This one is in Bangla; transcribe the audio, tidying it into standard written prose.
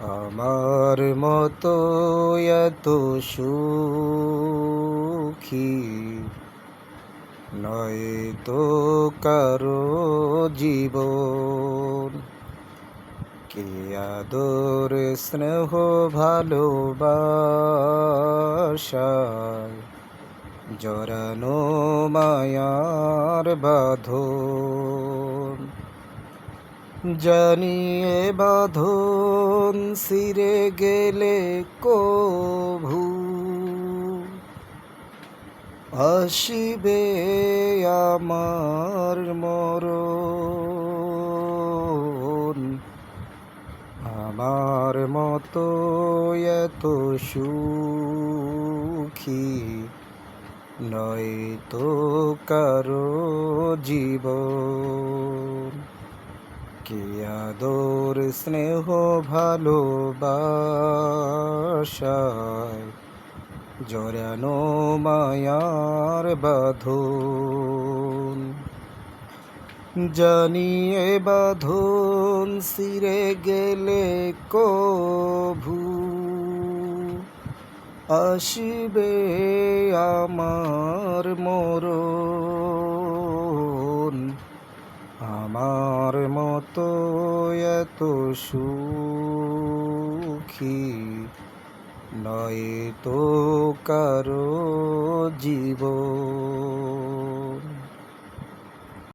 আমার মতো এত সুখী নয় তো কারো জীবন। কি আদর স্নেহ ভালোবাসায় জড়ানো মায়ার বাঁধন। জানিয়ে বাঁধন ছিঁড়ে গেলে কভু আসিবে আমার মরণ। আমার মতো এত সুখী নয় তো কারো জীবন। কি আদর স্নেহ ভালোবাসায় জড়ানো মায়ার বাঁধন। জানিয়ে বাঁধন ছিঁড়ে গেলে কভু আসিবে আমার মরণ। আমার মতো এত সুখী নয় তো কারো জীবন।